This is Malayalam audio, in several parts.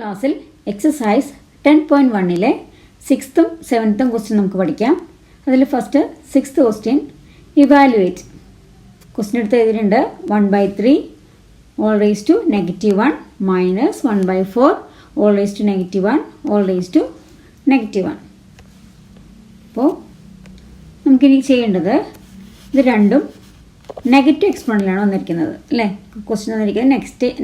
ക്ലാസ്സിൽ എക്സസൈസ് 10.1 സിക്സ്ത്തും സെവൻത്തും ക്വസ്റ്റ്യൻ നമുക്ക് പഠിക്കാം. അതിൽ first sixth question evaluate. Question എടുത്ത് എഴുതിയിട്ടുണ്ട് 1/3 all raised to -1 minus 1/4 all raised to -1 all raised to -1. അപ്പോൾ നമുക്കിനി ചെയ്യേണ്ടത് ഇത് രണ്ടും നെഗറ്റീവ് എക്സ്പോണൻ്റിലാണ് വന്നിരിക്കുന്നത് അല്ലേ. ക്വസ്റ്റ്യൻ വന്നിരിക്കുന്നത്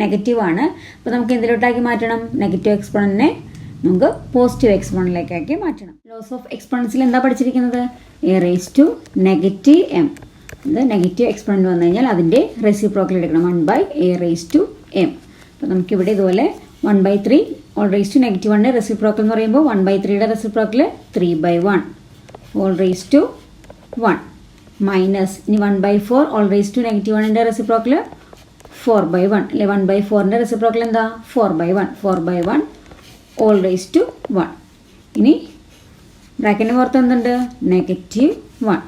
നെഗറ്റീവാണ്. അപ്പോൾ നമുക്ക് എന്തിലോട്ടാക്കി മാറ്റണം? നെഗറ്റീവ് എക്സ്പോണൻറ്റിനെ നമുക്ക് പോസിറ്റീവ് എക്സ്പോണൻറ്റിലേക്കാക്കി മാറ്റണം. ലോസ് ഓഫ് എക്സ്പോണൻസിൽ എന്താ പഠിച്ചിരിക്കുന്നത്? a raised to -m. ഇത് നെഗറ്റീവ് എക്സ്പോണൻറ്റ് വന്നു കഴിഞ്ഞാൽ അതിൻ്റെ റെസിപ്രോക്കൽ എടുക്കണം 1/a raised to m. അപ്പോൾ നമുക്കിവിടെ ഇതുപോലെ 1/3 all raised to -1 റെസിപ്രോക്കൽ എന്ന് പറയുമ്പോൾ 1/3യുടെ reciprocal 3/1 all raised to 1 minus ഇനി 1/4 all raised to -1ൻ്റെ റെസിപ്രോക്കൽ 4/1 അല്ലെ. 1/4ൻ്റെ റെസിപ്രോക്കൽ എന്താ? 4/1 all raised to 1. ഇനി ബ്രാക്കറ്റിന് പുറത്ത് എന്തുണ്ട്? -1.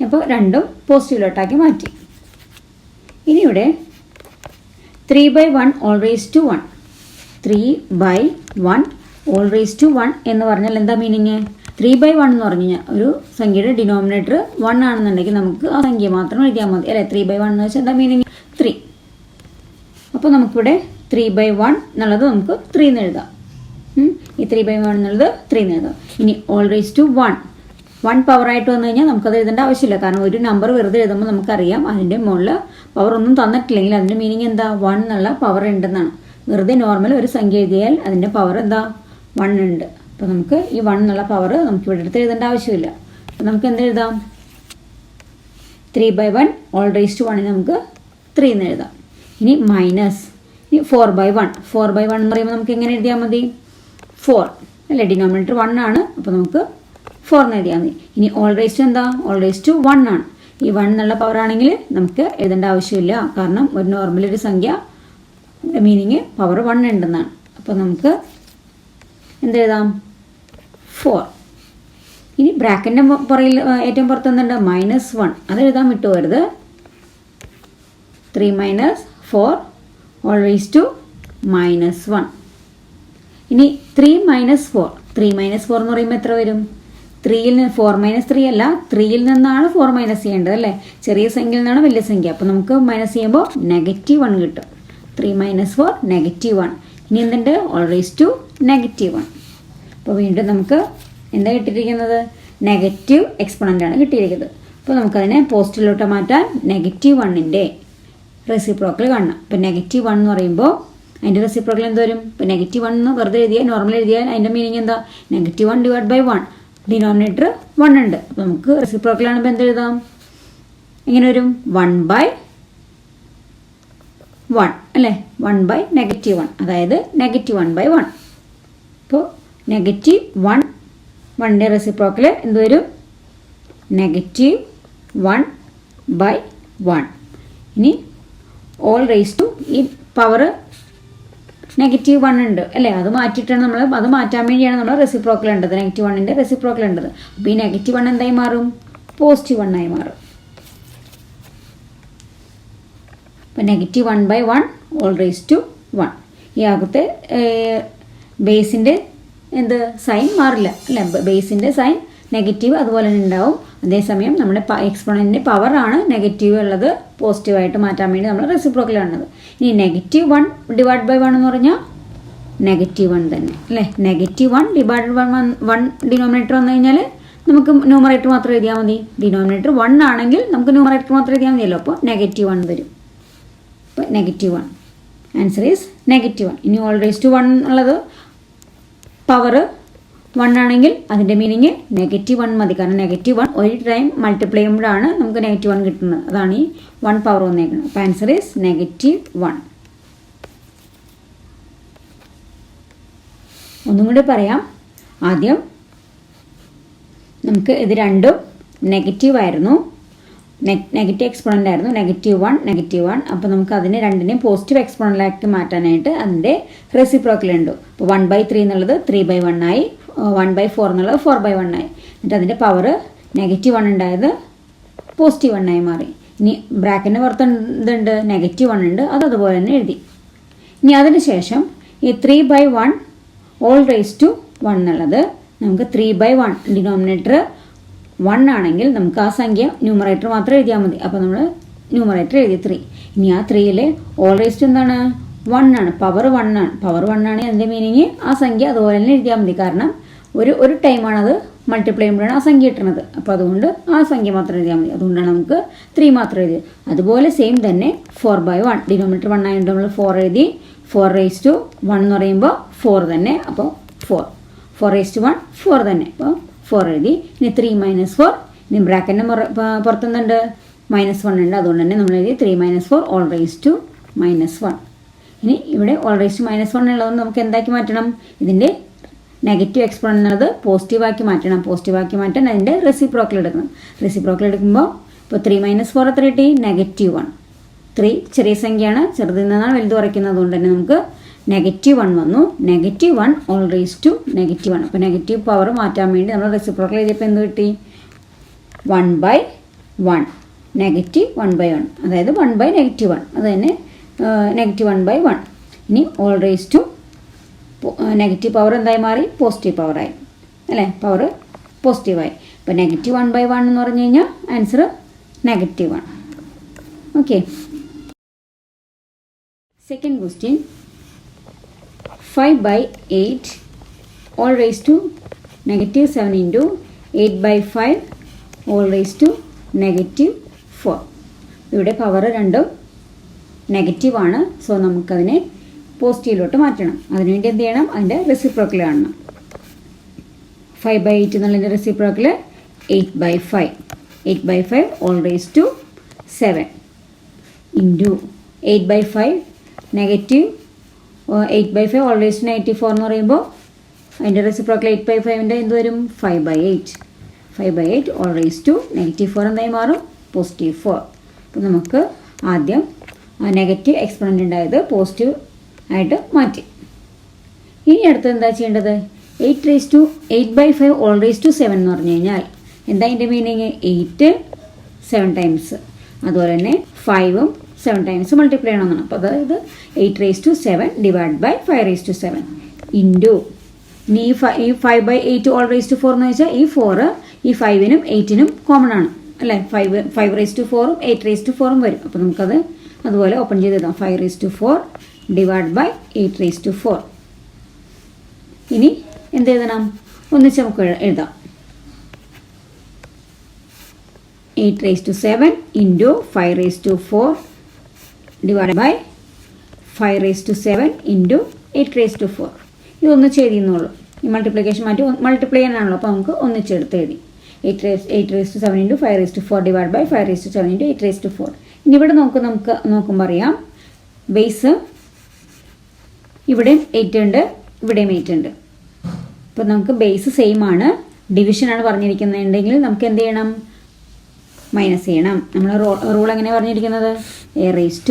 അപ്പോൾ രണ്ടും പോസിറ്റീവിലോട്ടാക്കി മാറ്റി. ഇനി ഇവിടെ 3/1 all raised to 1. 3/1 all raised to 1 എന്ന് പറഞ്ഞാൽ എന്താ മീനിങ്? 3/1 എന്ന് പറഞ്ഞു കഴിഞ്ഞാൽ ഒരു സംഖ്യയുടെ ഡിനോമിനേറ്റർ 1 ആണെന്നുണ്ടെങ്കിൽ നമുക്ക് ആ സംഖ്യ മാത്രം എഴുതിയാൽ മതി അല്ലേ. 3/1 എന്ന് വെച്ചാൽ എന്താ മീനിങ്? 3. അപ്പോൾ നമുക്കിവിടെ 3/1 എന്നുള്ളത് നമുക്ക് 3 എന്ന് എഴുതാം. ഈ 3/1 എന്നുള്ളത് 3 എന്ന് എഴുതാം. ഇനി all raised to 1 പവറായിട്ട് വന്നു കഴിഞ്ഞാൽ നമുക്കത് എഴുതേണ്ട ആവശ്യമില്ല. കാരണം ഒരു നമ്പർ വെറുതെ എഴുതുമ്പോൾ നമുക്കറിയാം അതിൻ്റെ മുകളിൽ പവർ ഒന്നും തന്നിട്ടില്ലെങ്കിൽ അതിൻ്റെ മീനിങ് എന്താ? 1 എന്നുള്ള പവർ ഉണ്ടെന്നാണ്. വെറുതെ നോർമൽ ഒരു സംഖ്യ എഴുതിയാൽ അതിൻ്റെ പവർ എന്താ? 1 ഉണ്ട്. അപ്പോൾ നമുക്ക് ഈ 1 എന്നുള്ള പവർ നമുക്ക് ഇവിടെ എടുത്ത് എഴുതേണ്ട ആവശ്യമില്ല. അപ്പോൾ നമുക്ക് എന്ത് എഴുതാം? 3/1 all raised to 1 നമുക്ക് 3 എന്ന് എഴുതാം. ഇനി മൈനസ് ഇനി 4/1 എന്ന് പറയുമ്പോൾ നമുക്ക് എങ്ങനെ എഴുതിയാൽ മതി? 4 അല്ലേ. ഡിനോമിനേറ്റർ 1 ആണ്. അപ്പോൾ നമുക്ക് 4 എന്ന് എഴുതിയാൽ മതി. ഇനി all raised to എന്താ? all raised to 1 ആണ്. ഈ 1 എന്നുള്ള പവർ ആണെങ്കിൽ നമുക്ക് എഴുതേണ്ട ആവശ്യമില്ല. കാരണം ഒരു നോർമൽ ഒരു സംഖ്യ മീനിങ് പവർ 1 ഉണ്ടെന്നാണ്. അപ്പോൾ നമുക്ക് എന്തെഴുതാം? 4. ഇനി ബ്രാക്കറ്റിൻ്റെ പുറകിൽ ഏറ്റവും പുറത്ത് എന്തുണ്ട്? -1. അത് എഴുതാൻ വിട്ടുപോകരുത്. 3 - 4 all raised to -1. ഇനി 3 - 4 എന്ന് പറയുമ്പോൾ എത്ര വരും? 3യിൽ നിന്ന് 4 - 3 അല്ല, 3യിൽ നിന്നാണ് 4 മൈനസ് ചെയ്യേണ്ടത് അല്ലേ. ചെറിയ സംഖ്യയിൽ നിന്നാണ് വലിയ സംഖ്യ. അപ്പോൾ നമുക്ക് മൈനസ് ചെയ്യുമ്പോൾ -1 കിട്ടും. 3 - 4 -1. ഇനി എന്തുണ്ട്? all raised to -1. അപ്പോൾ വീണ്ടും നമുക്ക് എന്താ കിട്ടിയിരിക്കുന്നത്? നെഗറ്റീവ് എക്സ്പോണൻ്റാണ് കിട്ടിയിരിക്കുന്നത്. അപ്പോൾ നമുക്കതിനെ പോസിറ്റീവിലോട്ട് മാറ്റാൻ -1ൻ്റെ റെസിപ്രോക്കൽ കാണണം. ഇപ്പോൾ -1 എന്ന് പറയുമ്പോൾ അതിൻ്റെ റെസിപ്രോക്കൽ എന്ത് വരും? ഇപ്പോൾ -1 എന്ന് വെറുതെ എഴുതിയാൽ നോർമൽ എഴുതിയാൽ അതിൻ്റെ മീനിങ് എന്താ? -1 / 1. ഡിനോമിനേറ്റർ 1 ഉണ്ട്. അപ്പോൾ നമുക്ക് റെസിപ്രോക്കൽ ആണെങ്കിൽ എന്ത് എഴുതാം? എങ്ങനെ വരും? 1/1 അല്ലേ. 1/-1 അതായത് -1/1. അപ്പോൾ -1ൻ്റെ റെസിപ്രോക്കൽ എന്ത് വരും? -1/1. ഇനി all raised to ഈ പവർ -1 ഉണ്ട് അല്ലേ. അത് മാറ്റിയിട്ടാണ് നമ്മൾ അത് മാറ്റാൻ വേണ്ടിയാണ് നമ്മൾ റെസിപ്രോക്കൽ ഉണ്ടത്. -1ൻ്റെ റെസിപ്രോക്കൽ ഉണ്ടത്. അപ്പോൾ ഈ -1 എന്തായി മാറും? +1 ആയി മാറും. അപ്പോൾ -1/1 all raised to 1. ഈ അകത്തെ ബേസിൻ്റെ എന്ത് സൈൻ മാറില്ല അല്ലേ. ബേസിൻ്റെ സൈൻ നെഗറ്റീവ് അതുപോലെ തന്നെ ഉണ്ടാവും. അതേസമയം നമ്മുടെ എക്സ്പോണൻറ്റിൻ്റെ പവറാണ് നെഗറ്റീവ് ഉള്ളത് പോസിറ്റീവായിട്ട് മാറ്റാൻ വേണ്ടി നമ്മൾ റെസിപ്രോക്കൽ ആണത്. ഇനി -1 / 1 എന്ന് പറഞ്ഞാൽ -1 തന്നെ അല്ലേ. -1 / 1 ഡിനോമിനേറ്റർ വന്നു കഴിഞ്ഞാൽ നമുക്ക് ന്യൂമറേറ്റർ മാത്രം എഴുതിയാൽ മതി. ഡിനോമിനേറ്റർ 1 ആണെങ്കിൽ നമുക്ക് ന്യൂമറേറ്റർ മാത്രം എഴുതിയാൽ മതിയല്ലോ. അപ്പോൾ -1 വരും. അപ്പോൾ -1 ആൻസർ ഈസ് -1. ഇനി all raised to 1 ഉള്ളത് പവർ 1 ആണെങ്കിൽ അതിൻ്റെ മീനിങ് -1 മതി. കാരണം -1 ഒരു ടൈം മൾട്ടിപ്ലൈ ചെയ്യുമ്പോഴാണ് നമുക്ക് -1 കിട്ടുന്നത്. അതാണ് ഈ 1 പവർ വന്നേക്കുന്നത്. അപ്പോൾ ആൻസർ ഈസ് -1. ഒന്നും കൂടി പറയാം. ആദ്യം നമുക്ക് ഇത് രണ്ടും നെഗറ്റീവ് ആയിരുന്നു, നെഗറ്റീവ് എക്സ്പോണൻ്റ് ആയിരുന്നു. -1 അപ്പോൾ നമുക്ക് അതിനെ രണ്ടിനെയും പോസിറ്റീവ് എക്സ്പോണൻ്റിലാക്കി മാറ്റാനായിട്ട് അതിൻ്റെ റെസിപ്രോക്കൽ ഉണ്ട്. അപ്പോൾ 1/3 എന്നുള്ളത് 3/1 ആയി, 1/4 എന്നുള്ളത് 4/1 ആയി. എന്നിട്ട് അതിൻ്റെ പവർ -1 ഉണ്ടായത് +1 ആയി മാറി. ഇനി ബ്രാക്കറ്റിൻ്റെ പുറത്ത് എന്തുണ്ട്? -1 ഉണ്ട്. അത് അതുപോലെ തന്നെ എഴുതി. ഇനി അതിന് ശേഷം ഈ 3/1 ഓൾ റേസ് ടു 1 എന്നുള്ളത് നമുക്ക് 3/1 ഡിനോമിനേറ്റർ 1 ആണെങ്കിൽ നമുക്ക് ആ സംഖ്യ ന്യൂമറേറ്റർ മാത്രം എഴുതിയാൽ മതി. അപ്പോൾ നമ്മൾ ന്യൂമറേറ്റർ എഴുതി 3. ഇനി ആ 3യിലെ ഓൾ റേസ് ടു എന്താണ്? 1 ആണ്. പവർ 1 ആണ്. പവർ 1 ആണ് അതിൻ്റെ മീനിങ് ആ സംഖ്യ അതുപോലെ തന്നെ എഴുതിയാൽ മതി. കാരണം ഒരു ടൈമാണ് അത് മൾട്ടിപ്ലൈ ചെയ്യുമ്പോഴാണ് ആ സംഖ്യ കിട്ടുന്നത്. അപ്പോൾ അതുകൊണ്ട് ആ സംഖ്യ മാത്രം എഴുതിയാൽ മതി. അതുകൊണ്ടാണ് നമുക്ക് 3 മാത്രം എഴുതിയത്. അതുപോലെ സെയിം തന്നെ 4/1 ഡിനോമിനേറ്റർ 1 ആയതുകൊണ്ട് നമ്മൾ 4 എഴുതി. 4 റേസ് ടു 1 എന്ന് പറയുമ്പോൾ 4 തന്നെ. അപ്പോൾ 4 റേസ് ടു 1 4 തന്നെ. അപ്പോൾ 4 എഴുതി. ഇനി 3 - 4, ഇനി ബ്രാക്കറ്റിൻ്റെ പുറത്തുനിന്നുണ്ട് -1 ഉണ്ട്. അതുകൊണ്ട് തന്നെ നമ്മൾ എഴുതി 3 - 4 ഓൾ റേസ് ടു -1. ഇനി ഇവിടെ ഓൾ റേസ് ടു -1 ഉള്ളതൊന്ന് നമുക്ക് എന്താക്കി മാറ്റണം? ഇതിൻ്റെ നെഗറ്റീവ് എക്സ്പോണൻ്റ് എന്നുള്ളത് പോസിറ്റീവാക്കി മാറ്റണം. പോസിറ്റീവാക്കി മാറ്റാൻ അതിൻ്റെ റെസിപ്രോക്കൽ എടുക്കണം. റെസിപ്രോക്കൽ എടുക്കുമ്പോൾ ഇപ്പോൾ 3 - 4 എത്ര കിട്ടി? -1. 3 ചെറിയ സംഖ്യയാണ്, ചെറുതിൽ നിന്നാണ് വലുത് കുറയ്ക്കുന്നത്. അതുകൊണ്ട് തന്നെ നമുക്ക് -1 വന്നു. -1 ഓൾ റേസ് ടു -1. അപ്പോൾ നെഗറ്റീവ് പവർ മാറ്റാൻ വേണ്ടി നമ്മൾ റെസിപ്രോക്കൽ എഴുതിയപ്പോൾ എന്ത് കിട്ടി? 1/1 -1/1, അതായത് 1/-1. അത് തന്നെ -1/1. ഇനി whole raise to negative power എന്തായി മാറി? പോസിറ്റീവ് പവറായി അല്ലേ? പവർ പോസിറ്റീവായി. അപ്പോൾ -1/1 എന്ന് പറഞ്ഞു കഴിഞ്ഞാൽ answer -1. Okay. Second question 5/8 all raised to -7 into 8/5 all raised to -4. ഇവിടെ പവർ രണ്ടും നെഗറ്റീവ് ആണ്. സോ നമുക്കതിനെ പോസിറ്റീവിലോട്ട് മാറ്റണം. അതിനുവേണ്ടി എന്ത് ചെയ്യണം? അതിൻ്റെ റെസിപ്രോക്കൽ കാണണം. 5/8 എന്നുള്ളതിൻ്റെ reciprocal 8/5. 8/5 all raised to 7 into 8/5 -8/5 all raised to -4 എന്ന് പറയുമ്പോൾ അതിൻ്റെ റെസിപ്രോക്കൽ 8/5ൻ്റെ എന്ത് വരും? 5/8. 5/8 all raised to -4 എന്തായി മാറും? +4. അപ്പോൾ നമുക്ക് ആദ്യം ആ നെഗറ്റീവ് എക്സ്പോണൻ്റ് ഉണ്ടായത് പോസിറ്റീവ് ആയിട്ട് മാറ്റി. ഇനി അടുത്തത് എന്താ ചെയ്യേണ്ടത്? 8/5 all raised to 7 എന്ന് പറഞ്ഞു കഴിഞ്ഞാൽ എന്താ അതിൻ്റെ മീനിങ്? 8 7 ടൈംസ്, അതുപോലെ തന്നെ 5ഉം 7 ടൈംസ് മൾട്ടിപ്ലൈ ചെയ്യണമെന്നാണ്. അപ്പോൾ അതായത് 8/7 ഡിവൈഡ് ബൈ 5/7 ഇൻറ്റു ഇനി ഈ 5/8 all raised to 4 എന്ന് വെച്ചാൽ ഈ 4 ഈ 5നും 8നും കോമൺ ആണ് അല്ലേ? 5/4ഉം 8/4ഉം വരും. അപ്പോൾ നമുക്കത് അതുപോലെ ഓപ്പൺ ചെയ്ത് എഴുതാം. 5/4 ഡിവൈഡ് ബൈ 8/4. ഇനി എന്ത് എഴുതണം? ഒന്നിച്ച് നമുക്ക് എഴുതാം. 8/7 ഇൻറ്റു 5/4 ഡിവൈഡ് ബൈ 5/7 ഇൻറ്റു 8/4. ഇതൊന്നിച്ച് എഴുതിയെന്നുള്ളൂ. ഈ മൾട്ടിപ്ലിക്കേഷൻ മാറ്റി മൾട്ടിപ്ലൈ ചെയ്യാനാണല്ലോ. അപ്പോൾ നമുക്ക് ഒന്നിച്ചെടുത്ത് എഴുതി. 8/7 ഇൻറ്റു 5/4 ഡിവൈഡ് ബൈ 5/7 ഇൻറ്റു 8/4. ഇനി ഇവിടെ നമുക്ക് നോക്കുമ്പോൾ അറിയാം ബേസ് ഇവിടെയും 8 ഉണ്ട്, ഇവിടെയും 8 ഉണ്ട്. അപ്പോൾ നമുക്ക് ബേസ് സെയിം ആണ്, ഡിവിഷനാണ് പറഞ്ഞിരിക്കുന്നുണ്ടെങ്കിൽ നമുക്ക് എന്ത് ചെയ്യണം? മൈനസ് ചെയ്യണം. നമ്മൾ റൂൾ എങ്ങനെയാണ് പറഞ്ഞിരിക്കുന്നത്? a raised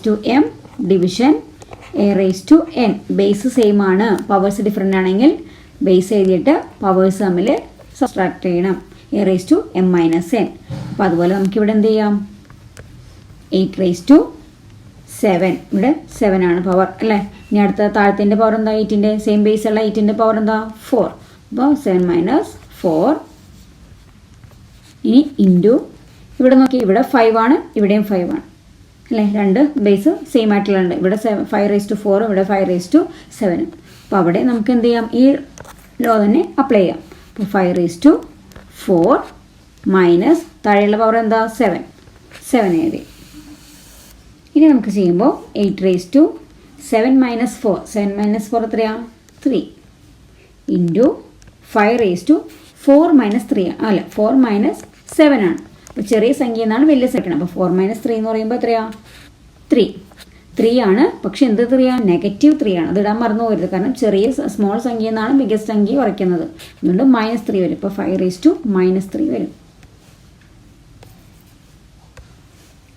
to m division a raised to n. Base same ആണ്, പവേഴ്സ് ഡിഫറെൻ്റ് ആണെങ്കിൽ ബേസ് എഴുതിയിട്ട് പവേഴ്സ് തമ്മിൽ സബ്ട്രാക്ട് ചെയ്യണം. a raised to m minus n. അപ്പോൾ അതുപോലെ നമുക്കിവിടെ എന്ത് ചെയ്യാം? 8/7 ഇവിടെ 7 ആണ് പവർ അല്ലേ? ഇനി അടുത്ത താഴത്തിൻ്റെ പവർ എന്താ? 8ൻ്റെ സെയിം ബേസ് ഉള്ള 8ൻ്റെ പവർ എന്താ? 4. അപ്പോൾ 7 - 4. ഇനി ഇൻറ്റു ഇവിടെ നോക്കി, ഇവിടെ 5 ആണ്, ഇവിടെയും 5 ആണ് അല്ലേ? രണ്ട് ബേസ് സെയിം ആയിട്ടുള്ളുണ്ട്. ഇവിടെ 5/4, ഇവിടെ 5/7. അപ്പോൾ അവിടെ നമുക്ക് എന്ത് ചെയ്യാം? ഈ ലോ തന്നെ അപ്ലൈ ചെയ്യാം. അപ്പോൾ 5/4 മൈനസ് താഴെയുള്ള പവർ എന്താ? 7 എഴുതി. ഇനി നമുക്ക് ചെയ്യുമ്പോൾ 8/7 - 4. 7 - 4 എത്രയാണ്? 3 ഇൻറ്റു 5/4 - 3 അല്ല 4 - 7 ആണ്. അപ്പോൾ ചെറിയ സംഖ്യ എന്നാണ് വലിയ സംഖ്യ. അപ്പോൾ 4 - 3 എന്ന് പറയുമ്പോൾ എത്രയാണ്? 3 ആണ്. പക്ഷെ എന്ത് 3 ആണ്? -3 ആണ്. അത് ഇടാൻ മറന്നു പോകരുത്. കാരണം ചെറിയ സ്മോൾ സംഖ്യ എന്നാണ് ബിഗസ്റ്റ് സംഖ്യ കുറയ്ക്കുന്നത്. അതുകൊണ്ട് -3 വരും. ഇപ്പോൾ 5/-3 വരും.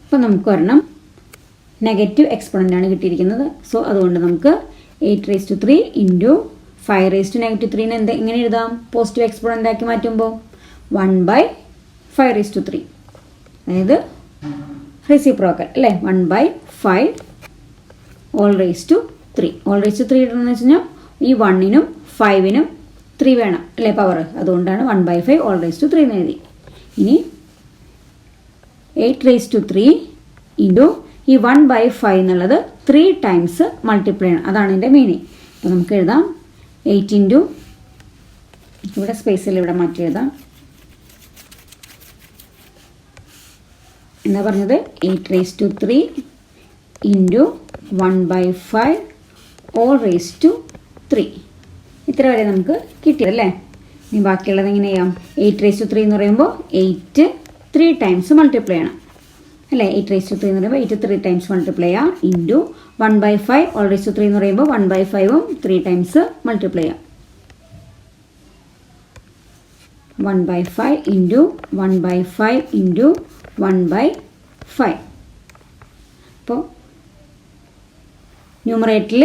അപ്പോൾ നമുക്ക് ഒരെണ്ണം നെഗറ്റീവ് എക്സ്പോണൻ്റ് ആണ് കിട്ടിയിരിക്കുന്നത്. സോ അതുകൊണ്ട് നമുക്ക് 8/3 ഇൻറ്റു 5/-3 എങ്ങനെ എഴുതാം? പോസിറ്റീവ് എക്സ്പോണൻ്റ് ആക്കി മാറ്റുമ്പോൾ 1/5/3, അതായത് റെസിപ്രോക്കൽ അല്ലേ? 1/5 whole raise to 3. Whole raise to 3 ഇടണമെന്ന് വെച്ച് കഴിഞ്ഞാൽ ഈ 1നും 5നും 3 വേണം അല്ലേ പവർ. അതുകൊണ്ടാണ് 1/5 ഓൾ റേസ് ടു 3 എന്ന് എഴുതി. ഇനി 8 റേസ് ടു 3 ഇൻറ്റു ഈ 1/5 എന്നുള്ളത് 3 ടൈംസ് മൾട്ടിപ്ലൈ ആണ്. അതാണ് ഇതിൻ്റെ മീനിങ്. അപ്പോൾ നമുക്ക് എഴുതാം 8 ഇൻറ്റു, ഇവിടെ സ്പേസിൽ ഇവിടെ മാറ്റി എഴുതാം. എന്താ പറഞ്ഞത്? 8 raise to 3 into 1/5 whole raise to 3. ഇത്ര വരെ നമുക്ക് കിട്ടിയതല്ലേ. ഇനി ബാക്കിയുള്ളത് എങ്ങനെ ചെയ്യാം? 8 റേസ് ടു 3 എന്ന് പറയുമ്പോൾ 8 3 ടൈംസ് മൾട്ടിപ്ലൈ ചെയ്യണം അല്ലേ. 8 റേസ് ടു 3 എന്ന് പറയുമ്പോൾ 8 3 ടൈംസ് മൾട്ടിപ്ലൈ ചെയ്യാം. ഇൻറ്റു 1/5 ഓൾ റേസ് ടു 3 എന്ന് പറയുമ്പോൾ 1/5ഉം 3 ടൈംസ് മൾട്ടിപ്ലൈ ചെയ്യാം. 1/5 ഇൻറ്റു 1/5 ഇൻറ്റു 1/5. അപ്പോൾ ന്യൂമറേറ്ററിൽ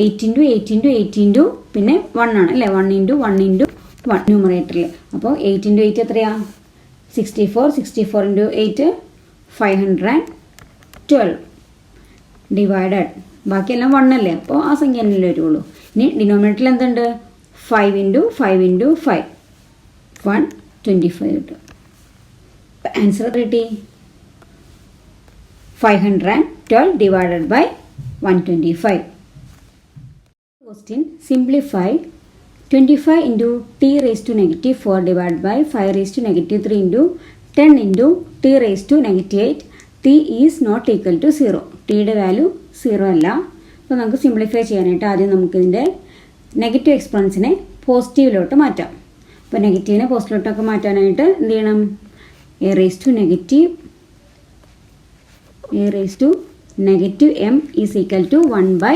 8 ഇൻറ്റു 8 ഇൻറ്റു 8 ഇൻറ്റു പിന്നെ 1 ആണ് അല്ലേ. 1 ഇൻറ്റു 1 ഇൻറ്റു 1 ന്യൂമറേറ്ററിൽ. അപ്പോൾ 8 ഇൻറ്റു 8 എത്രയാണ്? 64. 64 ഇൻറ്റു 8 512 ഡിവൈഡഡ്. ബാക്കിയെല്ലാം 1 അല്ലേ. അപ്പോൾ ആ സംഖ്യ തന്നെയല്ലേ വരുള്ളൂ. ഇനി ഡിനോമിനേറ്ററിൽ എന്തുണ്ട്? 5 ഇൻറ്റു 5 ഇൻറ്റു 5 125 കിട്ടും. ആൻസർ കിട്ടി 512 divided by 125. Question simplify 25 into t raised to negative 4 divided by 5 raised to negative 3 into 10 into t raised to negative 8. t is not equal to 0. tയുടെ value 0 അല്ല. അപ്പോൾ നമുക്ക് സിംപ്ലിഫൈ ചെയ്യാനായിട്ട് ആദ്യം നമുക്കിതിൻ്റെ നെഗറ്റീവ് എക്സ്പോണൻസിനെ പോസിറ്റീവിലോട്ട് മാറ്റാം. അപ്പോൾ നെഗറ്റീവിനെ പോസിറ്റീവിലോട്ടൊക്കെ മാറ്റാനായിട്ട് എന്ത് ചെയ്യണം? a raised to negative m is equal to 1 by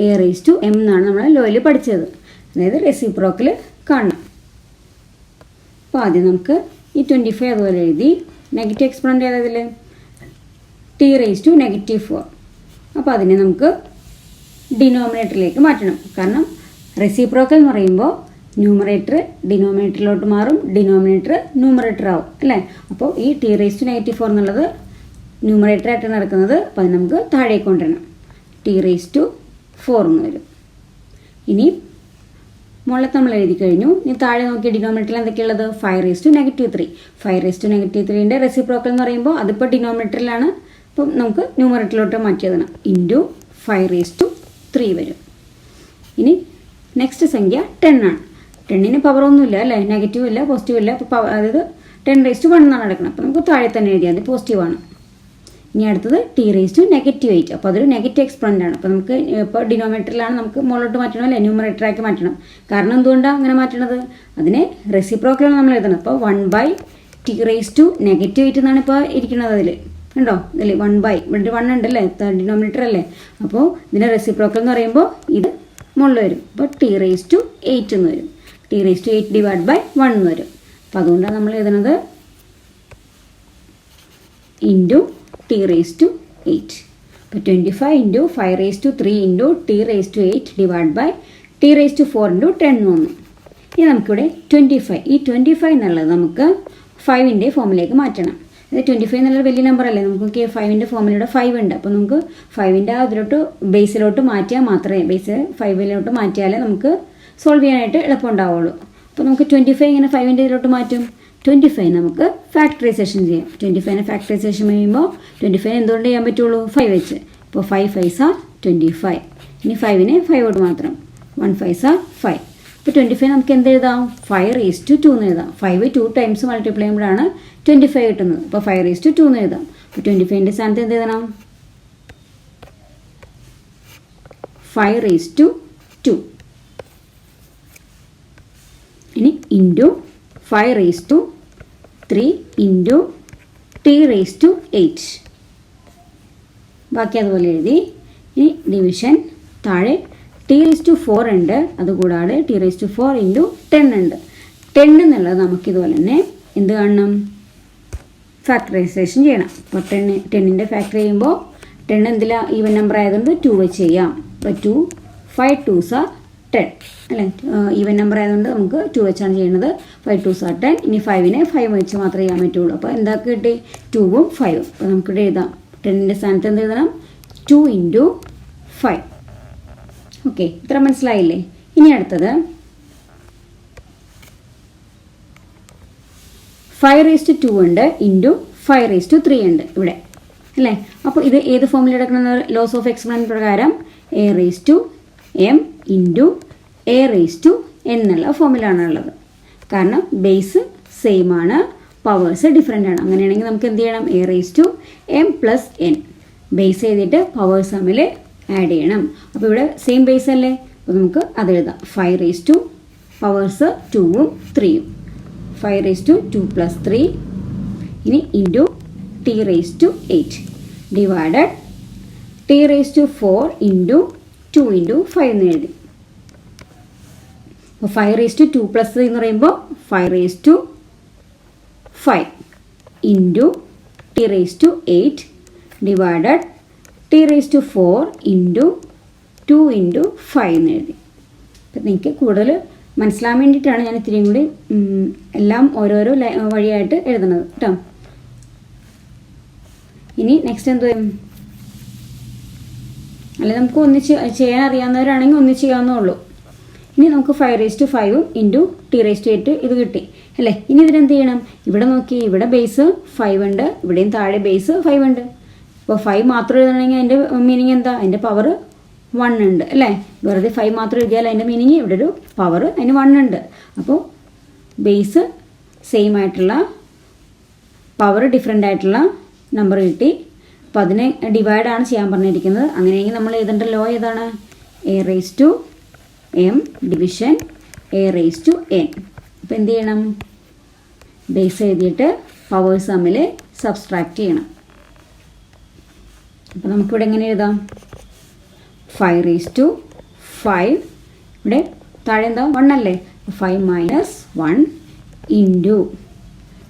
a raised to m എന്നാണ് നമ്മൾ ലോയിൽ പഠിച്ചത്. അതായത് റെസിപ്രോക്കൽ കാണണം. അപ്പോൾ ആദ്യം നമുക്ക് ഈ 25 അതുപോലെ എഴുതി. നെഗറ്റീവ് എക്സ്പോണൻ്റ് ഏതാതിൽ? T raise to -4. അപ്പോൾ അതിനെ നമുക്ക് ഡിനോമിനേറ്ററിലേക്ക് മാറ്റണം. കാരണം റെസിപ്രോക്കൽ എന്ന് പറയുമ്പോൾ ന്യൂമറേറ്റർ ഡിനോമിനേറ്ററിലോട്ട് മാറും, ഡിനോമിനേറ്റർ ന്യൂമറേറ്റർ ആവും അല്ലേ. അപ്പോൾ ഈ ടി റേസ് ടു -4 എന്നുള്ളത് ന്യൂമറേറ്റർ ആയിട്ടാണ് നടക്കുന്നത്. അപ്പോൾ അത് നമുക്ക് താഴേക്ക് കൊണ്ടുവരണം. ടി റേസ് ടു 4 എന്ന് വരും. ഇനി മുകളിലത്തെ നമ്മൾ എഴുതി കഴിഞ്ഞു. ഇനി താഴെ നോക്കിയ ഡിനോമിനേറ്ററിൽ എന്തൊക്കെയുള്ളത്? 5 റേസ് ടു -3. 5 റേസ് ടു -3ൻ്റെ റെസിപ്രോക്കൽ എന്ന് പറയുമ്പോൾ അതിപ്പോൾ ഡിനോമിനേറ്ററിലാണ്. അപ്പം നമുക്ക് ന്യൂമറേറ്ററിലോട്ട് മാറ്റിയതാണ്. ഇൻറ്റു 5 റേസ് ടു 3 വരും. ഇനി നെക്സ്റ്റ് സംഖ്യ 10 ആണ്. 10ന് പവർ ഒന്നുമില്ല അല്ലേ. നെഗറ്റീവ് ഇല്ല, പോസിറ്റീവ് ഇല്ല. അപ്പോൾ അതായത് 10 റേസ് ടു 1 എന്നാണ് നടക്കുന്നത്. അപ്പോൾ നമുക്ക് താഴെ തന്നെ എഴുതിയാൽ അത് പോസിറ്റീവാണ്. ഇനി അടുത്തത് ടി റേസ് ടു -8. അപ്പോൾ അതൊരു നെഗറ്റീവ് എക്സ്പോണൻ്റ് ആണ്. അപ്പോൾ നമുക്ക് ഇപ്പോൾ ഡിനോമിനേറ്ററിലാണ് നമുക്ക് മുകളിലോട്ട് മാറ്റണം അല്ലേ, ന്യൂമറേറ്ററാക്കി മാറ്റണം. കാരണം എന്തുകൊണ്ടാണ് അങ്ങനെ മാറ്റണത്? അതിനെ റെസിപ്രോക്കലാണ് നമ്മൾ എഴുതണം. അപ്പോൾ 1 ബൈ ടി റേസ് ടു -8 എന്നാണ് ഇപ്പോൾ ഇരിക്കുന്നത്. അതിൽ ഉണ്ടോ? ഇതിൽ 1 ബൈ ഇവിടെ 1 ഉണ്ടല്ലേ, ഡിനോമിനേറ്റർ അല്ലേ. അപ്പോൾ ഇതിനെ റെസിപ്രോക്കൽ എന്ന് പറയുമ്പോൾ ഇത് മുകളിൽ വരും. അപ്പോൾ ടി റേസ് ടു 8 എന്ന് വരും. T raise to 8 divide by 1 എന്ന് വരും. അപ്പോൾ അതുകൊണ്ടാണ് നമ്മൾ എഴുതുന്നത് ഇൻറ്റു ടി റേസ് ടു 8. അപ്പോൾ 25 into 5 raise to 3 into T raise to 8 divide by T raise to 4 into 10 എന്ന് വന്നു. ഇനി നമുക്കിവിടെ 25, ഈ 25 എന്നുള്ളത് നമുക്ക് 5ൻ്റെ ഫോമിലേക്ക് മാറ്റണം. അതായത് 25 എന്നുള്ളത് വലിയ നമ്പർ അല്ലേ. നമുക്ക് 5ൻ്റെ ഫോമിലൂടെ 5 ഉണ്ട്. അപ്പോൾ നമുക്ക് 5ൻ്റെ അതിലോട്ട് ബേസിലോട്ട് മാറ്റിയാൽ മാത്രമേ, ബേസ് 5ലോട്ട് മാറ്റിയാലേ നമുക്ക് സോൾവ് ചെയ്യാനായിട്ട് എളുപ്പമുണ്ടാവുള്ളൂ. അപ്പോൾ നമുക്ക് 25 ഇങ്ങനെ 5ൻ്റെ ഇതിലോട്ട് മാറ്റും. 25 നമുക്ക് ഫാക്ടറൈസേഷൻ ചെയ്യാം. 25നെ ഫാക്ടറൈസേഷൻ ചെയ്യുമ്പോൾ 25 എന്തുകൊണ്ട് ചെയ്യാൻ പറ്റുള്ളൂ? 5 വെച്ച്. അപ്പോൾ 5 5s are 25. ഇനി 5നെ 5 മാത്രം. 1 5s are 5. ഇപ്പോൾ 25 നമുക്ക് എന്ത് എഴുതാം? 5 റേസ് ടു 2 എന്ന് എഴുതാം. 5 2 ടൈംസ് മൾട്ടിപ്ലൈ ചെയ്യുമ്പോഴാണ് 25 കിട്ടുന്നത്. അപ്പോൾ 5 റേസ് ടു 2 എന്ന് എഴുതാം. അപ്പോൾ 25ൻ്റെ സ്ഥാനത്ത് എന്ത് എഴുതണം? 5 റേസ് ടു 2. ഇനി into 5 raise to 3 into T raise to 8. ബാക്കി അതുപോലെ എഴുതി. ഇനി ഡിവിഷൻ താഴെ ടി റേസ് ടു 4 ഉണ്ട്. അതുകൂടാതെ ടി റേസ് ടു 4 ഇൻറ്റു 10 ഉണ്ട്. 10 എന്നുള്ളത് നമുക്കിതുപോലെ തന്നെ എന്ത് കാണണം? ഫാക്ടറൈസേഷൻ ചെയ്യണം. അപ്പോൾ 10ൻ്റെ ഫാക്ടർ ചെയ്യുമ്പോൾ 10 എന്തിലാണ്? ഈവൻ നമ്പർ ആയതുകൊണ്ട് 2 വെച്ച് ചെയ്യാം. അപ്പോൾ 2 5 2s are 10 അല്ലേ. ഈവൻ നമ്പർ ആയതുകൊണ്ട് നമുക്ക് 2 വെച്ചാണ് ചെയ്യുന്നത്. 5 2s are 10. ഇനി 5നെ 5 വെച്ച് മാത്രമേ ചെയ്യാൻ പറ്റുള്ളൂ. അപ്പോൾ എന്താക്കി കിട്ടി? 2ഉം 5ഉം. അപ്പോൾ നമുക്കിവിടെ എഴുതാം. 10ൻ്റെ സ്ഥാനത്ത് എന്ത് എഴുതണം? 2 ഇൻറ്റു 5. ഓക്കെ, ഇത്ര മനസ്സിലായില്ലേ? ഇനി അടുത്തത് 5^2 ഉണ്ട് ഇൻറ്റു 5^3 ഉണ്ട് ഇവിടെ അല്ലേ. അപ്പോൾ ഇത് ഏത് ഫോമിൽ എടുക്കുന്ന ലോസ് ഓഫ് എക്സ്പോണൻറ്റ് പ്രകാരം a⁻m ഇൻറ്റു a⁻n എന്നുള്ള ഫോമിലാണ് ഉള്ളത്. കാരണം ബേസ് സെയിം ആണ്, പവേഴ്സ് ഡിഫറെൻ്റ് ആണ്. അങ്ങനെയാണെങ്കിൽ നമുക്ക് എന്ത് ചെയ്യണം? a⁻m+n ബേസ് ചെയ്തിട്ട് പവേഴ്സ് തമ്മിൽ ആഡ് ചെയ്യണം. അപ്പോൾ ഇവിടെ സെയിം ബേസ് അല്ലേ, അപ്പോൾ നമുക്ക് അത് എഴുതാം. 5 പവേഴ്സ് 2ഉം 3ഉം 5^2 + 3 ഇനി into t⁻8 divided t⁻4 into 2 into 5 എന്ന് എഴുതി. അപ്പോൾ 5^2 + 3 എന്ന് പറയുമ്പോൾ 5^5 into t⁻8 divided t⁻4 into 2 into 5 എന്ന് എഴുതി. അപ്പം നിങ്ങൾക്ക് കൂടുതൽ മനസ്സിലാൻ വേണ്ടിയിട്ടാണ് ഞാൻ ഇത്തിരിയും കൂടി എല്ലാം ഓരോരോ വഴിയായിട്ട് എഴുതുന്നത് കേട്ടോ. ഇനി നെക്സ്റ്റ് എന്ത് ചെയ്യും? അല്ലെ നമുക്ക് ഒന്നിച്ച് ചെയ്യാൻ അറിയാവുന്നവരാണെങ്കിൽ ഒന്നിച്ച് ചെയ്യാവുന്നേ. ഇനി നമുക്ക് 5^5 ഇൻറ്റു t⁻8 ഇത് കിട്ടി അല്ലേ. ഇനി ഇതിനെന്ത് ചെയ്യണം? ഇവിടെ നോക്കി, ഇവിടെ ബേസ് 5 ഉണ്ട്, ഇവിടെയും താഴെ ബേസ് 5 ഉണ്ട്. അപ്പോൾ 5 മാത്രം എഴുതണമെങ്കിൽ അതിൻ്റെ മീനിങ് എന്താ? അതിൻ്റെ പവർ 1 ഉണ്ട് അല്ലേ. വെറുതെ 5 മാത്രം എഴുതിയാൽ അതിൻ്റെ മീനിങ് ഇവിടെ ഒരു പവർ അതിന് 1 ഉണ്ട്. അപ്പോൾ ബേസ് സെയിം ആയിട്ടുള്ള പവർ ഡിഫറെൻ്റ് ആയിട്ടുള്ള നമ്പർ കിട്ടി. അപ്പോൾ അതിനെ ഡിവൈഡാണ് ചെയ്യാൻ പറഞ്ഞിരിക്കുന്നത്. അങ്ങനെയെങ്കിൽ നമ്മൾ എഴുതേണ്ട ലോ ഏതാണ്? a⁻m division a⁻n. അപ്പോൾ എന്ത് ചെയ്യണം? ബേസ് എഴുതിയിട്ട് പവേഴ്സ് തമ്മിൽ സബ്സ്ട്രാക്ട് ചെയ്യണം. അപ്പോൾ നമുക്കിവിടെ എങ്ങനെ എഴുതാം? 5^5 ഇവിടെ താഴെ എന്താ? 1 അല്ലേ. 5 - 1 ഇൻറ്റു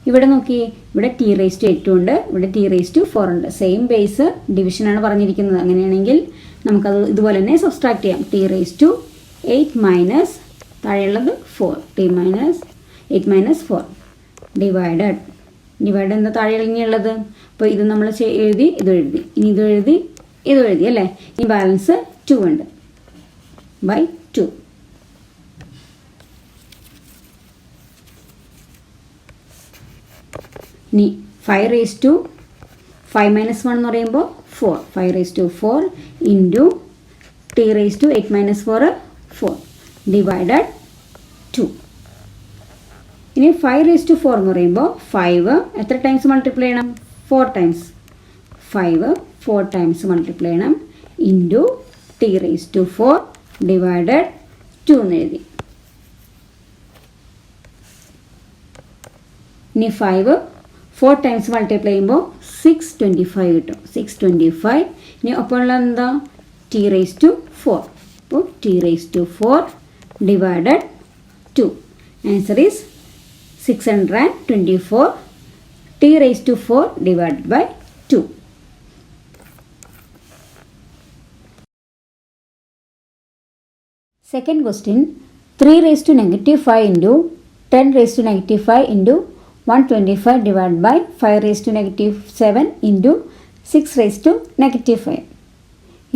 ഇവിടെ നോക്കി, ഇവിടെ t⁻8 ഉണ്ട്, ഇവിടെ t⁻4 ഉണ്ട്. സെയിം ബേസ് ഡിവിഷനാണ് പറഞ്ഞിരിക്കുന്നത്. അങ്ങനെയാണെങ്കിൽ നമുക്കത് ഇതുപോലെ തന്നെ സബ്സ്ട്രാക്ട് ചെയ്യാം. t⁻8 - താഴെയുള്ളത് 4 t⁻8 - 4 ഡിവൈഡ് എന്താ താഴെ ഇനിയുള്ളത്? അപ്പോൾ ഇത് നമ്മൾ എഴുതി, ഇത് എഴുതി, ഇനി ഇത് എഴുതി, ഇത് എഴുതി അല്ലേ. ഇനി ബാലൻസ് 2 ഉണ്ട് /2. ഇനി 5^5 - 1 എന്ന് പറയുമ്പോൾ 4 5^4 ഇൻറ്റു t⁻8 - 4 4 ഡിവൈഡഡ് 2. ഇനി 5^4 എന്ന് പറയുമ്പോൾ 5 എത്ര ടൈംസ് മൾട്ടിപ്ലൈ ചെയ്യണം? 4 ടൈംസ്. 5 4 ടൈംസ് മൾട്ടിപ്ലൈ ചെയ്യണം ഇൻറ്റു t⁻4 ഡിവൈഡഡ് 2 എന്ന് എഴുതി. ഇനി 5 4 ടൈംസ് മൾട്ടിപ്ലൈ ചെയ്യുമ്പോൾ 625 കിട്ടും. 625. ഇനി ഒപ്പം ഉള്ള എന്താ? t⁻4. അപ്പോൾ t⁻4 divided 2. Answer is 624 t⁻4 divided by 2. Second question, 3⁻5 into 10⁻5 into 125 divided by 5⁻7 into 6⁻5.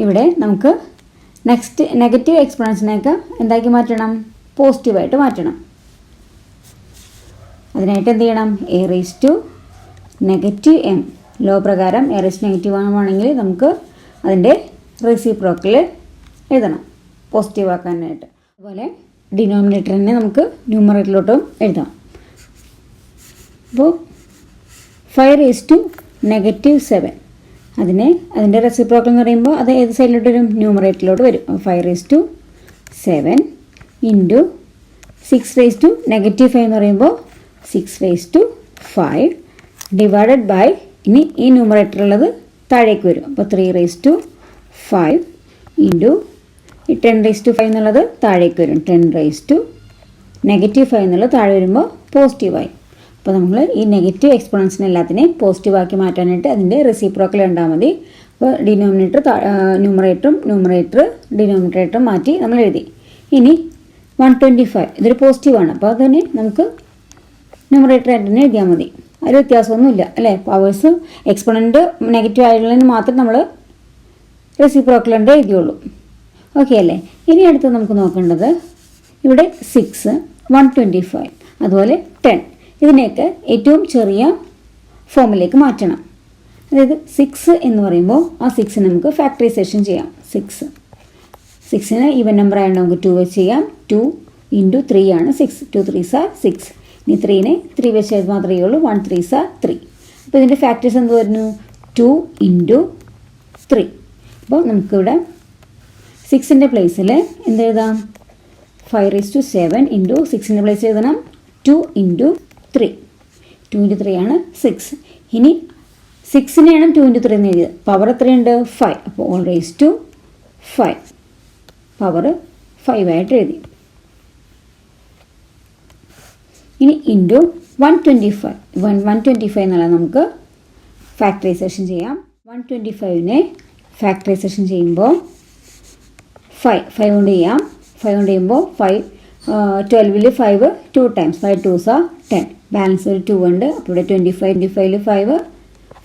ഇവിടെ നമുക്ക് നെക്സ്റ്റ് നെഗറ്റീവ് എക്സ്പോണൻസിനെയൊക്കെ എന്താക്കി മാറ്റണം? പോസിറ്റീവായിട്ട് മാറ്റണം. അതിനായിട്ട് എന്ത് ചെയ്യണം? a⁻m ലോ പ്രകാരം a⁻m ആണെങ്കിൽ നമുക്ക് അതിൻ്റെ റെസിപ്രോക്കൽ എഴുതണം പോസിറ്റീവ് ആക്കാനായിട്ട്. അതുപോലെ ഡിനോമിനേറ്ററിനെ നമുക്ക് ന്യൂമറേറ്ററിലോട്ടും എഴുതാം. അപ്പോൾ 5⁻7 അതിൻ്റെ റെസിപ്രോക്കൽ എന്ന് പറയുമ്പോൾ അത് ഏത് സൈഡിലോട്ട് വരും? ന്യൂമറേറ്ററിലോട്ട് വരും. 5⁻7 ഇൻറ്റു 6⁻5 എന്ന് പറയുമ്പോൾ 6⁻5 ഡിവൈഡഡ് ബൈ, ഇനി ഈ ന്യൂമറേറ്ററുള്ളത് താഴേക്ക് വരും. അപ്പോൾ 3⁻5 ഇൻറ്റു ഈ 10⁻5 എന്നുള്ളത് താഴേക്ക് വരും. 10⁻5 എന്നുള്ളത് താഴെ വരുമ്പോൾ പോസിറ്റീവായി. അപ്പോൾ നമ്മൾ ഈ നെഗറ്റീവ് എക്സ്പോണൻസിനെ എല്ലാത്തിനെയും പോസിറ്റീവാക്കി മാറ്റാനായിട്ട് അതിൻ്റെ റെസിപ്രോക്കൽ ഉണ്ടാൽ മതി. അപ്പോൾ ന്യൂമറേറ്റർ ഡിനോമിനേറ്ററും മാറ്റി നമ്മൾ എഴുതി. ഇനി 125 ഇതൊരു പോസിറ്റീവാണ്. അപ്പോൾ അതുതന്നെ നമുക്ക് ന്യൂമറേറ്റർ ആയിട്ട് തന്നെ എഴുതിയാൽ മതി. അതിൽ വ്യത്യാസമൊന്നുമില്ല അല്ലേ. പവേഴ്സ് എക്സ്പോണൻറ്റ് നെഗറ്റീവ് ആയിട്ടുള്ളതിന് മാത്രം നമ്മൾ റെസിപ്രോക്കൽ ഉണ്ട് എഴുതിയുള്ളൂ. ഓക്കെ അല്ലേ? ഇനി അടുത്ത് നമുക്ക് നോക്കേണ്ടത് ഇവിടെ 6, 125 അതുപോലെ 10 ഇതിനെയൊക്കെ ഏറ്റവും ചെറിയ ഫോമിലേക്ക് മാറ്റണം. അതായത് 6 എന്ന് പറയുമ്പോൾ ആ 6 നമുക്ക് ഫാക്ടറൈസേഷൻ ചെയ്യാം. 6ന് ഈവൻ നമ്പർ ആയതുകൊണ്ട് നമുക്ക് 2 വെച്ച് ചെയ്യാം. 2 × 3 ആണ് 6. 2 3s are 6. ഇനി 3നെ 3 വെച്ച് മാത്രമേ ഉള്ളൂ. 1 3s are 3. അപ്പോൾ ഇതിൻ്റെ ഫാക്ടേഴ്സ് എന്ത് വരുന്നു? 2 × 3. അപ്പോൾ നമുക്കിവിടെ 6ൻ്റെ പ്ലേസിൽ എന്ത് എഴുതാം? 5�7 × 6ൻ്റെ പ്ലേസിൽ എഴുതണം 2 × 3. 2 × 3 ആണ് 6. ഇനി 6നെയാണ് 2 × 3 എന്ന് എഴുതിയത്. പവർ എത്രയുണ്ട്? 5. അപ്പോൾ all raised to 5 പവർ 5 ആയിട്ട് എഴുതി. ഇനി ഇൻറ്റു 125. 125 എന്നുള്ള നമുക്ക് ഫാക്ടറൈസേഷൻ ചെയ്യാം. 125നെ ഫാക്ടറൈസേഷൻ ചെയ്യുമ്പോൾ 5 കൊണ്ട് ചെയ്യാം. 5 കൊണ്ട് ചെയ്യുമ്പോൾ 12ൽ 5 2 ടൈംസ് 5 2s are 10. ബാലൻസ് ഒരു 2 ഉണ്ട്. അപ്പോൾ ഇവിടെ 25ൽ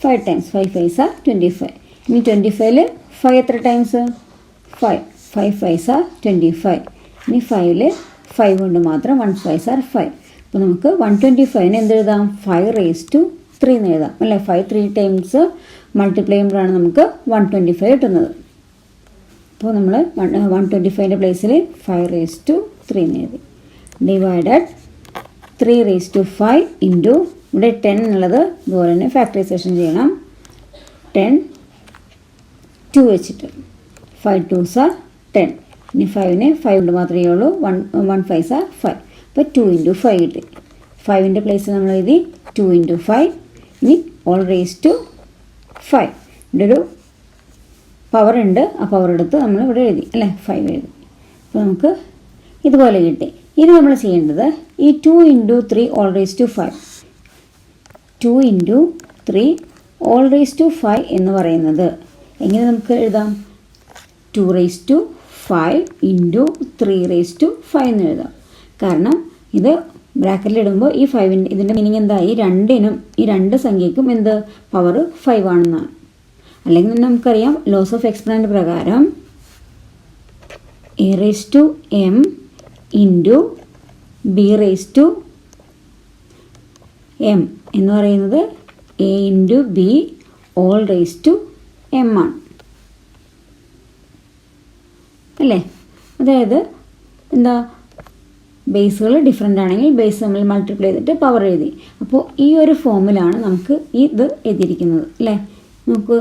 5 ടൈംസ് 5 5s are 25. ഇനി 25ൽ 5 എത്ര ടൈംസ്? 5 5s are 25. ഇനി 5ൽ 5 കൊണ്ട് മാത്രം 1 5s are 5. അപ്പോൾ നമുക്ക് 125ന് എന്തെഴുതാം? 5�3 എന്ന് എഴുതാം അല്ലേ? 5 3 ടൈംസ് മൾട്ടിപ്ലൈ ചെയ്യുമ്പോഴാണ് നമുക്ക് 125 കിട്ടുന്നത്. അപ്പോൾ നമ്മൾ 125ൻ്റെ പ്ലേസിൽ 5�3 എന്ന് എഴുതി. ഡിവൈഡഡ് 3⁵ ഇൻറ്റു ഇവിടെ 10 എന്നുള്ളത് ഇതുപോലെ തന്നെ ഫാക്ടറൈസേഷൻ ചെയ്യണം. 10 2 വെച്ചിട്ട് 5 2s are 10. ഇനി 5നെ 5 കൊണ്ട് മാത്രമേ ഉള്ളൂ. 1 5s are 5. അപ്പോൾ 2 × 5 കിട്ടി. 5ൻ്റെ പ്ലേസിൽ നമ്മൾ എഴുതി 2 × 5. ഇനി all raised to 5. ഇവിടെ ഒരു പവർ ഉണ്ട്. ആ പവർ എടുത്ത് നമ്മൾ ഇവിടെ എഴുതി അല്ലേ? 5 എഴുതി. അപ്പോൾ നമുക്ക് ഇതുപോലെ കിട്ടി. ഇനി നമ്മൾ ചെയ്യേണ്ടത് ഈ 2 × 3 all raised to 5. 2 × 3 all raised to 5 എന്ന് പറയുന്നത് എങ്ങനെ നമുക്ക് എഴുതാം? 2⁵ × 3⁵ എന്ന് എഴുതാം. കാരണം ഇത് ബ്രാക്കറ്റിലിടുമ്പോൾ ഈ 5ൻ്റെ ഇതിൻ്റെ മീനിങ് എന്താ? ഈ രണ്ട് സംഖ്യയ്ക്കും എന്ത് പവർ 5 ആണെന്നാണ്. അല്ലെങ്കിൽ നമുക്കറിയാം ലോസ് ഓഫ് എക്സ്പൊണൻ്റ് പ്രകാരം a⁻m × b⁻m എന്ന് പറയുന്നത് a × b all raised to m ആണ് അല്ലേ? അതായത് എന്താ? ബേസുകൾ ഡിഫറെൻ്റ് ആണെങ്കിൽ ബേസ് നമ്മൾ മൾട്ടിപ്ലൈ ചെയ്തിട്ട് പവർ എഴുതി. അപ്പോൾ ഈ ഒരു ഫോമിലാണ് നമുക്ക് ഇത് എഴുതിയിരിക്കുന്നത് അല്ലേ? നമുക്ക്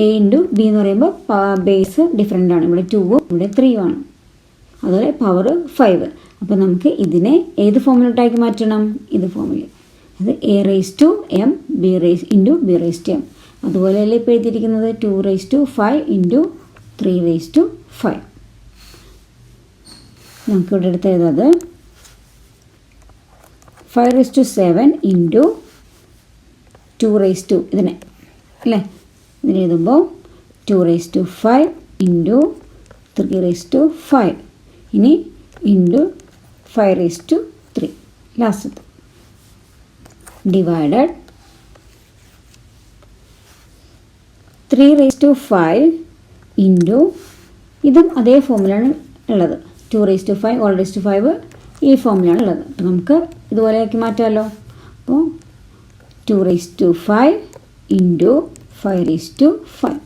a × b എന്ന് പറയുമ്പോൾ ബേസ് ഡിഫറെൻ്റ് ആണ്. ഇവിടെ 2ഉം ഇവിടെ 3ഉം ആണ്. അതുപോലെ പവർ 5. അപ്പോൾ നമുക്ക് ഇതിനെ ഏത് ഫോമിലോട്ടാക്കി മാറ്റണം? ഇത് ഫോമിൽ. അത് a⁻m × b⁻m. അതുപോലെയല്ലേ ഇപ്പോൾ എഴുതിയിരിക്കുന്നത് 2⁵ × 3⁵. നമുക്കിവിടെ എടുത്ത് എഴുതാത് 5�7× 2⁵ ഇതിനെ അല്ലേ? ഇതിന് എഴുതുമ്പോൾ 2⁵ × 3⁵. ഇനി × 5�3. ലാസ്റ്റത്തെ ഡിവൈഡഡ് 3⁵ ഇൻറ്റു ഇതും അതേ ഫോമിലാണ് ഉള്ളത്. 2⁵ all raised to 5 ഈ ഫോമിലാണ് ഉള്ളത്. അപ്പോൾ നമുക്ക് ഇതുപോലെയാക്കി മാറ്റാമല്ലോ. അപ്പോൾ 2⁵ × 5⁵.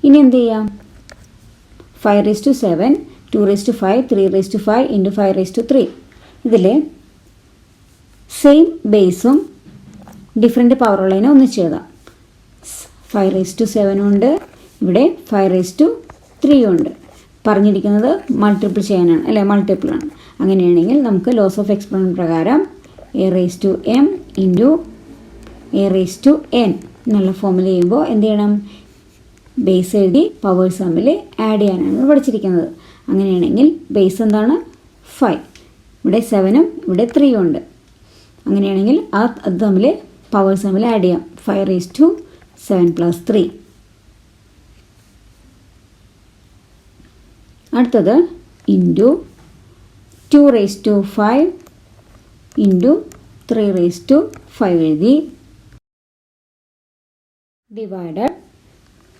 ഇനി എന്ത് ചെയ്യാം? 5�7, 2⁵, 3⁵ × 5�3. ഇതിൽ സെയിം ബേസും ഡിഫറെൻ്റ് പവറുള്ളതിനെ ഒന്നിച്ച് എഴുതാം. 5�7 ഉണ്ട്. ഇവിടെ 5�3 ഉണ്ട്. പറഞ്ഞിരിക്കുന്നത് മൾട്ടിപ്പിൾ ചെയ്യാനാണ് അല്ലേ? മൾട്ടിപ്പിളാണ്. അങ്ങനെയാണെങ്കിൽ നമുക്ക് ലോസ് ഓഫ് എക്സ്പൊണൻ്റ് പ്രകാരം a⁻m × a⁻n എന്നുള്ള ഫോമിൽ ചെയ്യുമ്പോൾ എന്ത് ചെയ്യണം? ബേസ് എഴുതി പവേഴ്സ് തമ്മിൽ ആഡ് ചെയ്യാനാണ് പഠിച്ചിരിക്കുന്നത്. അങ്ങനെയാണെങ്കിൽ ബേസ് എന്താണ്? 5. ഇവിടെ 7ഉം ഇവിടെ 3ഉം ഉണ്ട്. അങ്ങനെയാണെങ്കിൽ അത് തമ്മിൽ പവേഴ്സ് തമ്മിൽ ആഡ് ചെയ്യാം. 5�7 + 3. അടുത്തത് × 2⁵ × 3/5 എഴുതി. Divided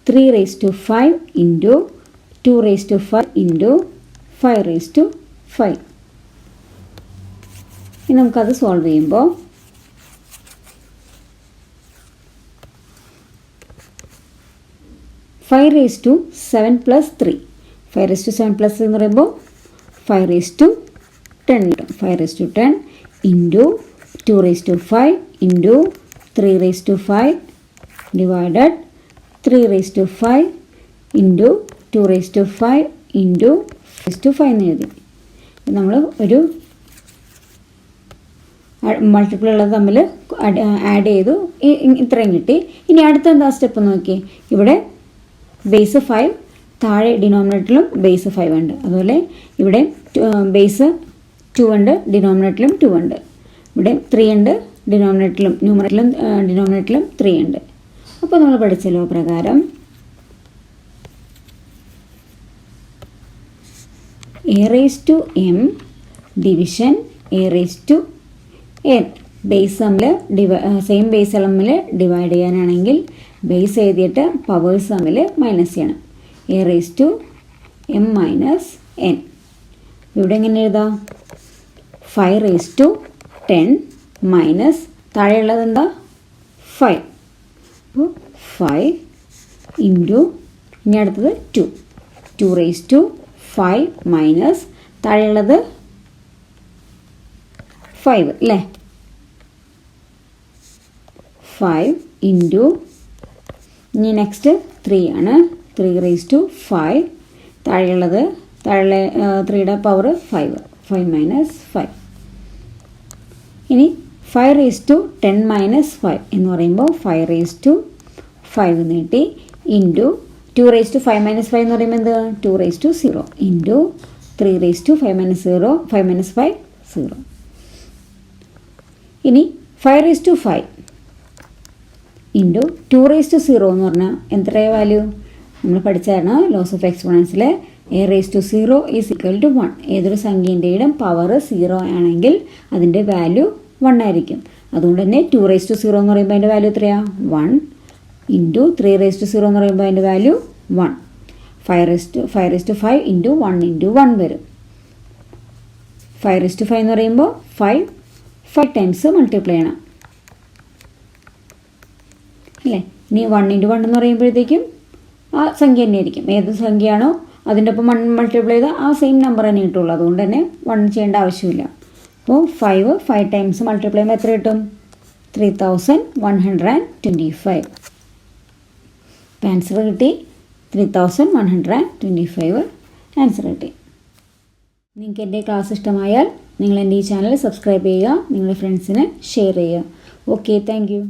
3/5 into 2/5 into 5/5. ഇനി നമുക്കത് സോൾവ് ചെയ്യുമ്പോൾ 5/7 + 3. 5/7 + എന്ന് പറയുമ്പോൾ 5/10 കിട്ടും. 5/10 into 2/5 into 3/5 divided 3/5 into 2/5 into 5 എന്ന് എഴുതി. നമ്മൾ ഒരു മൾട്ടിപ്പിൾ ഉള്ളത് തമ്മിൽ ആഡ് ചെയ്തു, ഇത്രയും കിട്ടി. ഇനി അടുത്ത എന്താ സ്റ്റെപ്പ് നോക്കി. ഇവിടെ ബേസ് 5 താഴെ ഡിനോമിനേറ്ററിലും ബേസ് 5 ഉണ്ട്. അതുപോലെ ഇവിടെ ബേസ് 2 ഉണ്ട്, ഡിനോമിനേറ്ററിലും 2 ഉണ്ട്. ഇവിടെ 3 ഉണ്ട്, ഡിനോമിനേറ്ററിലും ഡിനോമിനേറ്ററിലും 3 ഉണ്ട്. അപ്പോൾ നമ്മൾ പഠിച്ചല്ലോ പ്രകാരം a⁻m ഡിവിഷൻ a⁻n ബേസ് തമ്മിൽ സെയിം ബേസ് തമ്മിൽ ഡിവൈഡ് ചെയ്യാനാണെങ്കിൽ ബേസ് എഴുതിയിട്ട് പവേഴ്സ് തമ്മിൽ മൈനസ് ചെയ്യണം. a⁻m - n. ഇവിടെ എങ്ങനെ എഴുതാം? 5/10 മൈനസ് താഴെയുള്ളത് എന്താ? 5. അപ്പോൾ 5 ഇൻറ്റു ഇനി അടുത്തത് 2. 2/5 മൈനസ് താഴെയുള്ളത് 5 അല്ലേ? 5 ഇൻറ്റു ഇനി നെക്സ്റ്റ് 3 ആണ്. 3/5 താഴെയുള്ളത് 3യുടെ പവർ 5. 5 മൈനസ് 5. ഇനി 5/10 മൈനസ് 5 എന്ന് പറയുമ്പോൾ 5/5 നീട്ടി ഇൻറ്റു 2/5 മൈനസ് 5 എന്ന് പറയുമ്പോൾ എന്ത്? 2/0 ഇൻറ്റു 3/5 - 0 5 - 5 0. ഇനി 5/5 ഇൻറ്റു 2/0 എന്ന് പറഞ്ഞാൽ എത്രയാണ് വാല്യൂ? നമ്മൾ പഠിച്ചതാണ് ലോസ് ഓഫ് എക്സ്പോണൻസിൽ a⁻0 = 1. ഏതൊരു സംഖ്യേൻ്റെയും പവർ 0 ആണെങ്കിൽ അതിൻ്റെ വാല്യൂ 1 ആയിരിക്കും. അതുകൊണ്ട് തന്നെ 2/0 എന്ന് പറയുമ്പോൾ അതിൻ്റെ വാല്യൂ എത്രയാണ്? 1 ഇൻറ്റു 3/0 എന്ന് പറയുമ്പോൾ അതിൻ്റെ വാല്യൂ 1. 5/5 ഇൻറ്റു 1 ഇൻറ്റു 1 വരും. 5/5 എന്ന് പറയുമ്പോൾ 5 ടൈംസ് മൾട്ടിപ്ലൈ ചെയ്യണം അല്ലേ? ഇനി 1 ഇൻറ്റു 1 എന്ന് പറയുമ്പോഴത്തേക്കും ആ സംഖ്യ തന്നെ ആയിരിക്കും. ഏത് സംഖ്യയാണോ അതിൻ്റെ ഒപ്പം 1 മൾട്ടിപ്ലൈ ചെയ്താൽ ആ സെയിം നമ്പർ തന്നെ കിട്ടുള്ളൂ. അതുകൊണ്ട് തന്നെ 1 ചെയ്യേണ്ട ആവശ്യമില്ല. അപ്പോൾ 5 ടൈംസ് മൾട്ടിപ്ലൈ ചെയ്യുമ്പോൾ എത്ര കിട്ടും? 3125. ആൻസർ കിട്ടി. 3125 ആൻസർ കിട്ടി. നിങ്ങൾക്ക് എൻ്റെ ക്ലാസ് ഇഷ്ടമായാൽ നിങ്ങൾ എൻ്റെ ഈ ചാനൽ സബ്സ്ക്രൈബ് ചെയ്യുക, നിങ്ങളുടെ ഫ്രണ്ട്സിന് ഷെയർ ചെയ്യുക. Okay, thank you.